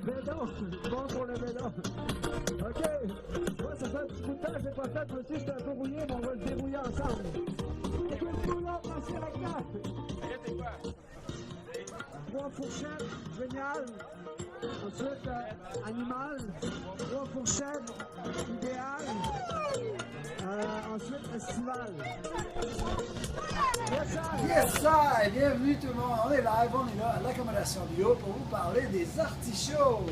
bédon. Bon pour le bédon. OK. Moi, ça fait un petit bout de temps que je l'ai pas fait. Moi aussi, j'étais un peu rouillé, mais on va le dérouiller ensemble. C'est quoi le coup, là? Pensez à la carte. Arrêtez quoi? 3 fourchettes, génial. Ensuite, animal. 3 fourchettes, idéal. Ensuite, estival. Yes, sir! Yes, sir! Bienvenue tout le monde. On est live, on est là à l'accommodation bio pour vous parler des artichauts.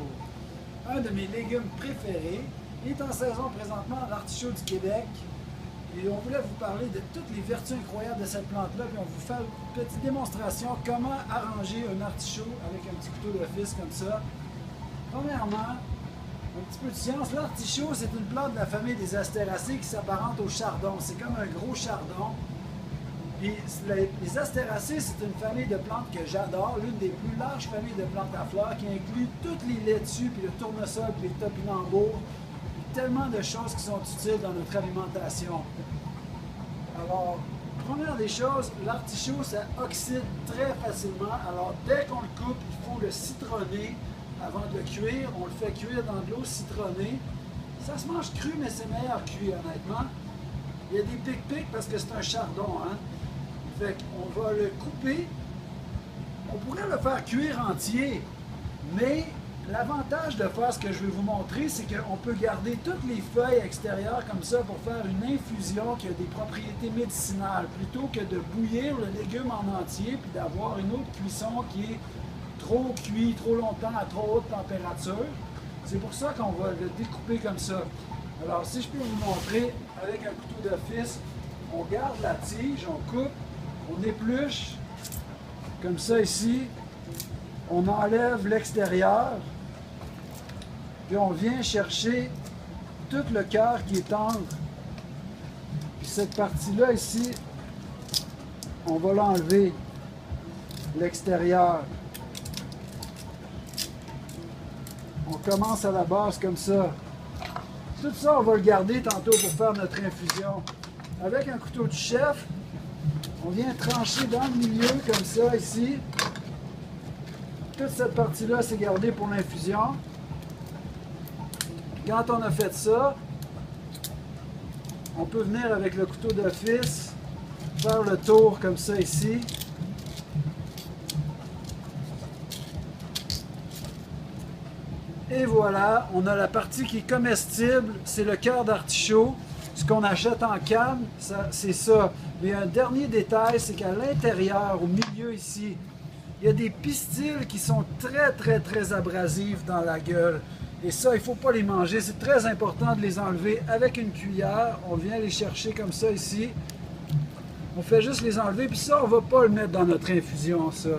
Un de mes légumes préférés. Il est en saison présentement, l'artichaut du Québec. Et on voulait vous parler de toutes les vertus incroyables de cette plante-là. Puis on vous fait une petite démonstration comment arranger un artichaut avec un petit couteau d'office comme ça. Premièrement, un petit peu de science. L'artichaut, c'est une plante de la famille des astéracées qui s'apparente au chardon. C'est comme un gros chardon. Puis les astéracées, c'est une famille de plantes que j'adore, l'une des plus larges familles de plantes à fleurs qui inclut toutes les laitues, puis le tournesol, puis les topinambours, puis tellement de choses qui sont utiles dans notre alimentation. Alors, première des choses, l'artichaut, ça oxyde très facilement. Alors, dès qu'on le coupe, il faut le citronner avant de le cuire. On le fait cuire dans de l'eau citronnée. Ça se mange cru, mais c'est meilleur cuit, honnêtement. Il y a des pics-pics parce que c'est un chardon, hein? Fait qu'on va le couper. On pourrait le faire cuire entier, mais l'avantage de faire ce que je vais vous montrer, c'est qu'on peut garder toutes les feuilles extérieures comme ça pour faire une infusion qui a des propriétés médicinales, plutôt que de bouillir le légume en entier puis d'avoir une autre cuisson qui est trop cuit, trop longtemps, à trop haute température. C'est pour ça qu'on va le découper comme ça. Alors, si je peux vous montrer avec un couteau d'office, on garde la tige, on coupe, on épluche, comme ça ici, on enlève l'extérieur, puis on vient chercher tout le cœur qui est tendre. Puis cette partie-là ici, on va l'enlever, l'extérieur. On commence à la base comme ça. Tout ça, on va le garder tantôt pour faire notre infusion. Avec un couteau de chef, on vient trancher dans le milieu comme ça ici. Toute cette partie-là, c'est gardé pour l'infusion. Quand on a fait ça, on peut venir avec le couteau d'office, faire le tour comme ça ici. Et voilà, on a la partie qui est comestible, c'est le cœur d'artichaut. Ce qu'on achète en canne, c'est ça. Mais un dernier détail, c'est qu'à l'intérieur, au milieu ici, il y a des pistils qui sont très abrasives dans la gueule. Et ça, il ne faut pas les manger. C'est très important de les enlever avec une cuillère. On vient les chercher comme ça ici. On fait juste les enlever. Puis ça, on ne va pas le mettre dans notre infusion, ça.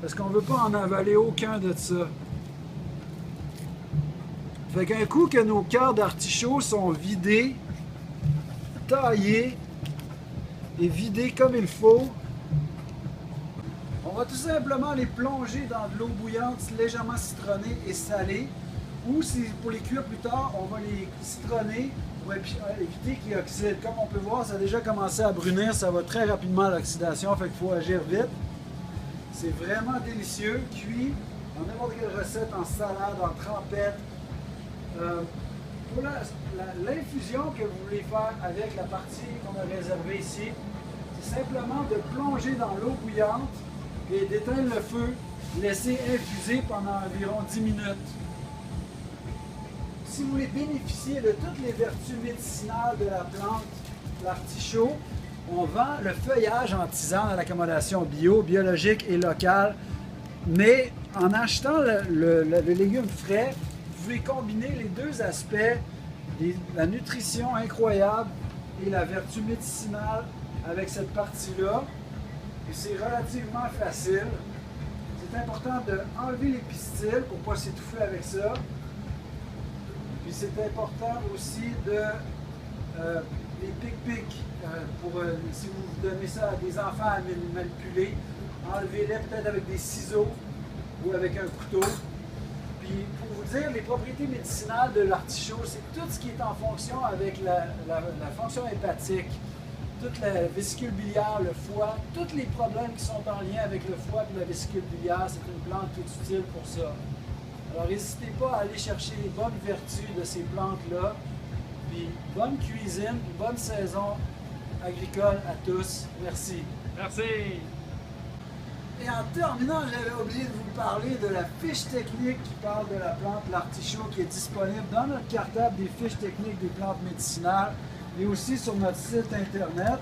Parce qu'on ne veut pas en avaler aucun de ça. Fait qu'un coup que nos cœurs d'artichaut sont vidés, taillés et vidés comme il faut, on va tout simplement les plonger dans de l'eau bouillante légèrement citronnée et salée, ou si pour les cuire plus tard, on va les citronner pour éviter qu'ils oxydent. Comme on peut voir, ça a déjà commencé à brunir, ça va très rapidement à l'oxydation, fait qu'il faut agir vite. C'est vraiment délicieux, cuit dans n'importe quelle recette, en salade, en trempette. Pour l'infusion que vous voulez faire avec la partie qu'on a réservée ici, c'est simplement de plonger dans l'eau bouillante et d'éteindre le feu, laisser infuser pendant environ 10 minutes. Si vous voulez bénéficier de toutes les vertus médicinales de la plante, l'artichaut, on vend le feuillage en tisane à l'accommodation bio, biologique et locale, mais en achetant le légume frais, vous pouvez combiner les deux aspects, la nutrition incroyable et la vertu médicinale avec cette partie-là. Et c'est relativement facile. C'est important d'enlever les pistils pour ne pas s'étouffer avec ça. Puis c'est important aussi de les pic-pics, si vous donnez ça à des enfants à manipuler, enlevez-les peut-être avec des ciseaux ou avec un couteau. Puis pour vous dire, les propriétés médicinales de l'artichaut, c'est tout ce qui est en fonction avec la fonction hépatique, toute la vésicule biliaire, le foie, tous les problèmes qui sont en lien avec le foie et la vésicule biliaire, c'est une plante qui est utile pour ça. Alors n'hésitez pas à aller chercher les bonnes vertus de ces plantes-là. Puis bonne cuisine, bonne saison agricole à tous. Merci. Merci. Et en terminant, j'avais oublié de vous parler de la fiche technique qui parle de la plante l'artichaut qui est disponible dans notre cartable des fiches techniques des plantes médicinales et aussi sur notre site internet.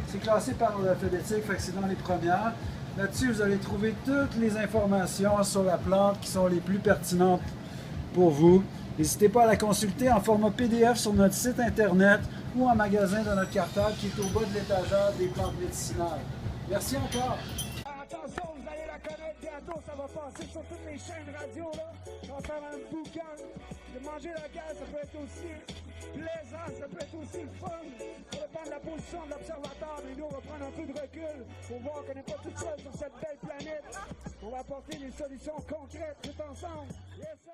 C'est classé par l'ordre alphabétique, fait que c'est dans les premières. Là-dessus, vous allez trouver toutes les informations sur la plante qui sont les plus pertinentes pour vous. N'hésitez pas à la consulter en format PDF sur notre site internet ou en magasin de notre cartable qui est au bas de l'étagère des plantes médicinales. Merci encore! Attention, vous allez la connaître bientôt, ça va passer sur toutes les chaînes radio, là. On va faire un boucan. De manger local, ça peut être aussi plaisant, ça peut être aussi fun. Ça dépend de la position de l'observateur, mais nous, on va prendre un peu de recul pour voir qu'on n'est pas tout seul sur cette belle planète. On va apporter des solutions concrètes tout ensemble. Yes, sir.